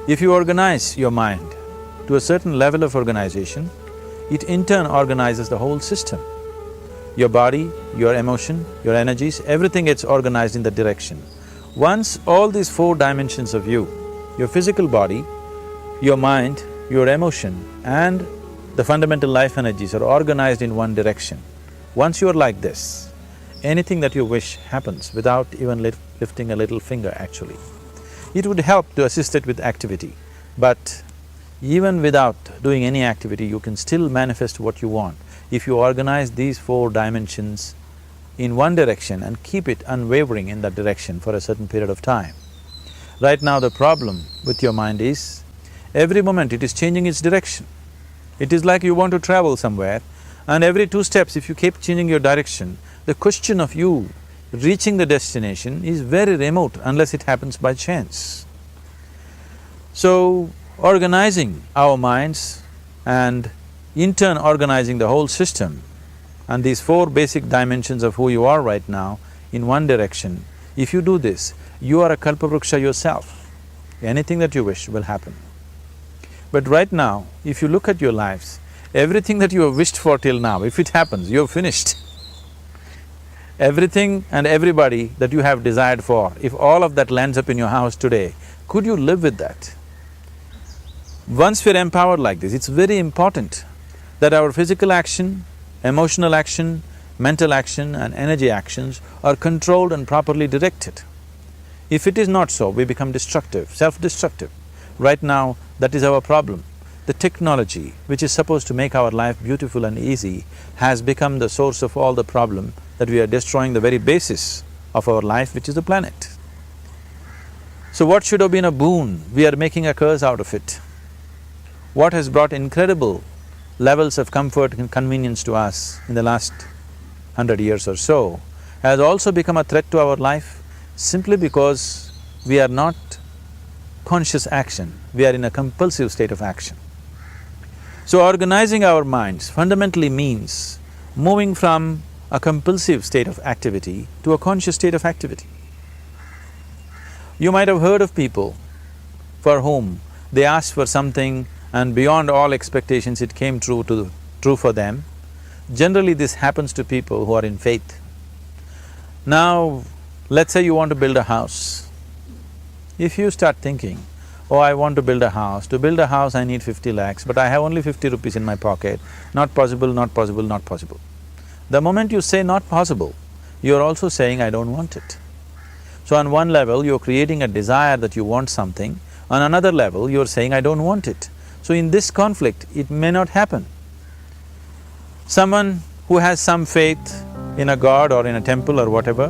If you organize your mind to a certain level of organization, it in turn organizes the whole system. Your body, your emotion, your energies, everything gets organized in that direction. Once all these four dimensions of you, your physical body, your mind, your emotion and the fundamental life energies are organized in one direction, once you're like this, anything that you wish happens without even lifting a little finger actually. It would help to assist it with activity, but even without doing any activity, you can still manifest what you want if you organize these four dimensions in one direction and keep it unwavering in that direction for a certain period of time. Right now the problem with your mind is, every moment it is changing its direction. It is like you want to travel somewhere and every 2 steps if you keep changing your direction, the question of you reaching the destination is very remote unless it happens by chance. So, organizing our minds and in turn organizing the whole system and these four basic dimensions of who you are right now in one direction, if you do this, you are a Kalpavruksha yourself. Anything that you wish will happen. But right now, if you look at your lives, everything that you have wished for till now, if it happens, you have finished. Everything and everybody that you have desired for, if all of that lands up in your house today, could you live with that? Once we're empowered like this, it's very important that our physical action, emotional action, mental action and energy actions are controlled and properly directed. If it is not so, we become destructive, self-destructive. Right now, that is our problem. The technology, which is supposed to make our life beautiful and easy, has become the source of all the problem that we are destroying the very basis of our life, which is the planet. So what should have been a boon, we are making a curse out of it. What has brought incredible levels of comfort and convenience to us in the last 100 years or so has also become a threat to our life simply because we are not conscious action, we are in a compulsive state of action. So organizing our minds fundamentally means moving from a compulsive state of activity to a conscious state of activity. You might have heard of people for whom they asked for something and beyond all expectations it came true for them. Generally this happens to people who are in faith. Now, let's say you want to build a house. If you start thinking, oh, I want to build a house, to build a house I need 50 lakhs, but I have only 50 rupees in my pocket, not possible, not possible, not possible. The moment you say not possible, you're also saying I don't want it. So on one level, you're creating a desire that you want something, on another level, you're saying I don't want it. So in this conflict, it may not happen. Someone who has some faith in a god or in a temple or whatever,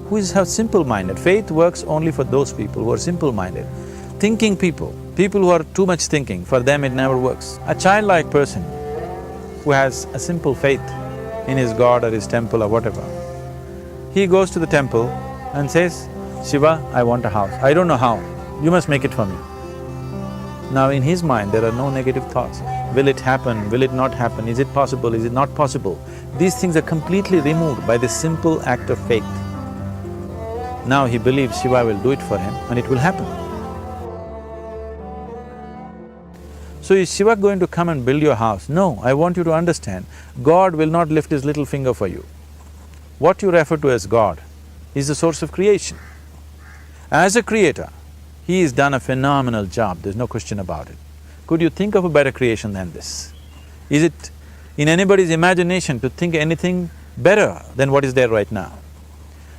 who is simple-minded, faith works only for those people who are simple-minded. Thinking people, people who are too much thinking, for them it never works. A childlike person who has a simple faith in his god or his temple or whatever, he goes to the temple and says, Shiva, I want a house. I don't know how, you must make it for me. Now in his mind there are no negative thoughts. Will it happen? Will it not happen? Is it possible? Is it not possible? These things are completely removed by this simple act of faith. Now he believes Shiva will do it for him and it will happen. So is Shiva going to come and build your house? No, I want you to understand, God will not lift his little finger for you. What you refer to as God is the source of creation. As a creator, he has done a phenomenal job, there's no question about it. Could you think of a better creation than this? Is it in anybody's imagination to think anything better than what is there right now?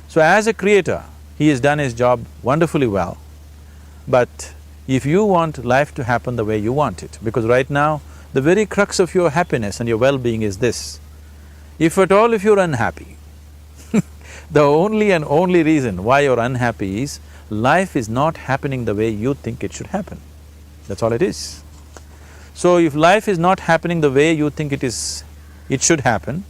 So as a creator, he has done his job wonderfully well, but if you want life to happen the way you want it, because right now, the very crux of your happiness and your well-being is this, if at all if you're unhappy, the only and only reason why you're unhappy is life is not happening the way you think it should happen. That's all it is. So if life is not happening the way you think it should happen,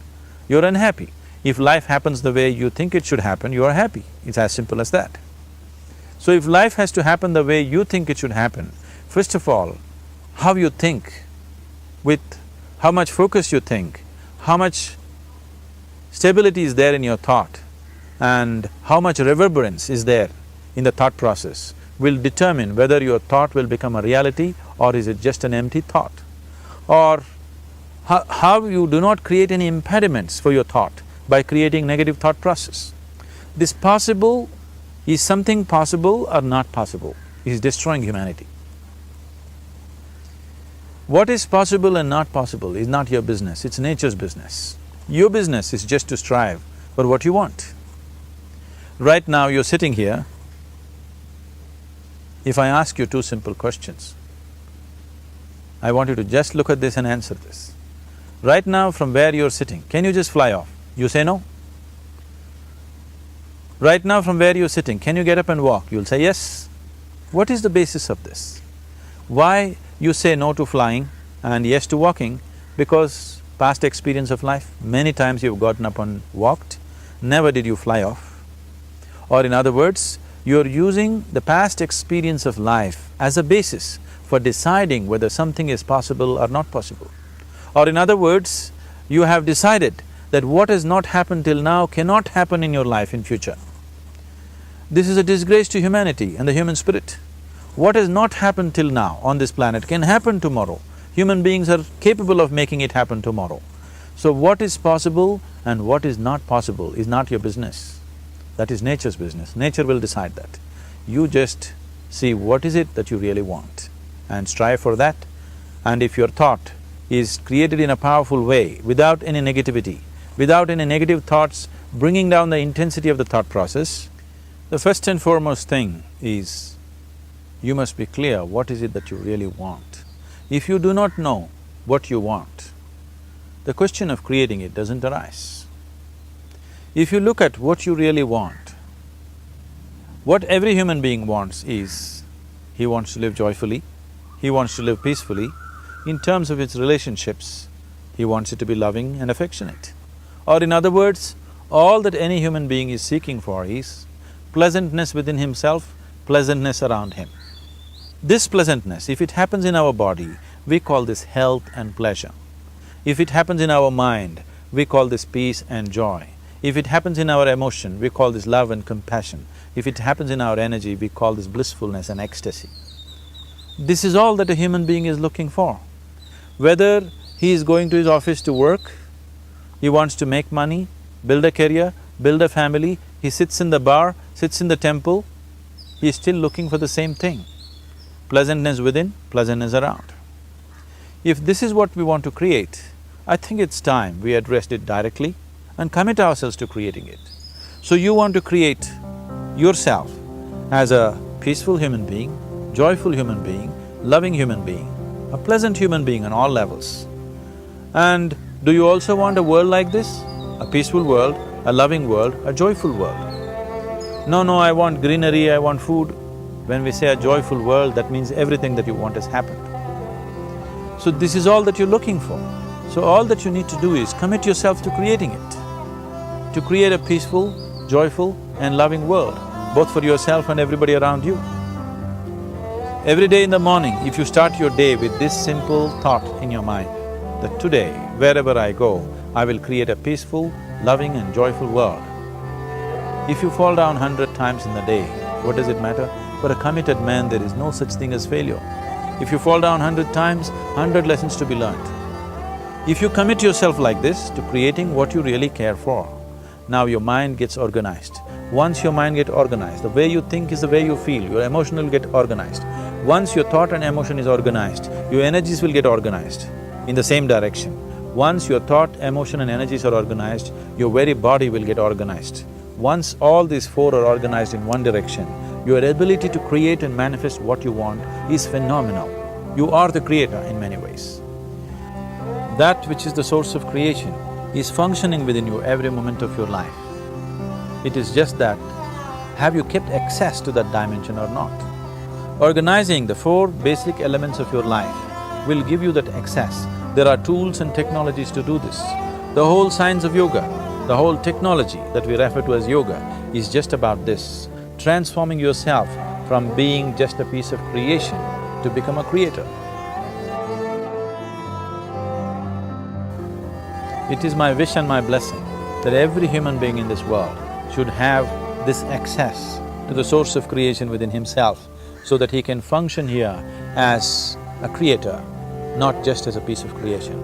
you're unhappy. If life happens the way you think it should happen, you are happy. It's as simple as that. So if life has to happen the way you think it should happen, first of all, how you think, with how much focus you think, how much stability is there in your thought, and how much reverberance is there in the thought process, will determine whether your thought will become a reality or is it just an empty thought. Or how you do not create any impediments for your thought by creating negative thought process. This possible, is something possible or not possible, is destroying humanity. What is possible and not possible is not your business, it's nature's business. Your business is just to strive for what you want. Right now you're sitting here. If I ask you two simple questions, I want you to just look at this and answer this. Right now from where you're sitting, can you just fly off? You say no. Right now from where you're sitting, can you get up and walk? You'll say yes. What is the basis of this? Why you say no to flying and yes to walking? Because past experience of life, many times you've gotten up and walked, never did you fly off. Or in other words, you're using the past experience of life as a basis for deciding whether something is possible or not possible. Or in other words, you have decided that what has not happened till now cannot happen in your life in future. This is a disgrace to humanity and the human spirit. What has not happened till now on this planet can happen tomorrow. Human beings are capable of making it happen tomorrow. So what is possible and what is not possible is not your business. That is nature's business. Nature will decide that. You just see what is it that you really want and strive for that. And if your thought is created in a powerful way, without any negativity, without any negative thoughts bringing down the intensity of the thought process, the first and foremost thing is you must be clear what is it that you really want. If you do not know what you want, the question of creating it doesn't arise. If you look at what you really want, what every human being wants is, he wants to live joyfully, he wants to live peacefully. In terms of its relationships, he wants it to be loving and affectionate. Or in other words, all that any human being is seeking for is pleasantness within himself, pleasantness around him. This pleasantness, if it happens in our body, we call this health and pleasure. If it happens in our mind, we call this peace and joy. If it happens in our emotion, we call this love and compassion. If it happens in our energy, we call this blissfulness and ecstasy. This is all that a human being is looking for. Whether he is going to his office to work, he wants to make money, build a career, build a family, he sits in the bar, sits in the temple, he is still looking for the same thing. Pleasantness within, pleasantness around. If this is what we want to create, I think it's time we addressed it directly and commit ourselves to creating it. So you want to create yourself as a peaceful human being, joyful human being, loving human being, a pleasant human being on all levels. And do you also want a world like this? A peaceful world, a loving world, a joyful world? No, I want greenery, I want food. When we say a joyful world, that means everything that you want has happened. So this is all that you're looking for. So all that you need to do is commit yourself to creating it, to create a peaceful, joyful and loving world, both for yourself and everybody around you. Every day in the morning, if you start your day with this simple thought in your mind, that today, wherever I go, I will create a peaceful, loving and joyful world. If you fall down 100 times in the day, what does it matter? For a committed man, there is no such thing as failure. If you fall down 100 times, 100 lessons to be learnt. If you commit yourself like this to creating what you really care for, now your mind gets organized. Once your mind gets organized, the way you think is the way you feel, your emotion will get organized. Once your thought and emotion is organized, your energies will get organized in the same direction. Once your thought, emotion and energies are organized, your very body will get organized. Once all these four are organized in one direction, your ability to create and manifest what you want is phenomenal. You are the creator in many ways. That which is the source of creation is functioning within you every moment of your life. It is just that, have you kept access to that dimension or not? Organizing the four basic elements of your life will give you that access. There are tools and technologies to do this. The whole science of yoga, the whole technology that we refer to as yoga is just about this, transforming yourself from being just a piece of creation to become a creator. It is my wish and my blessing that every human being in this world should have this access to the source of creation within himself so that he can function here as a creator, not just as a piece of creation.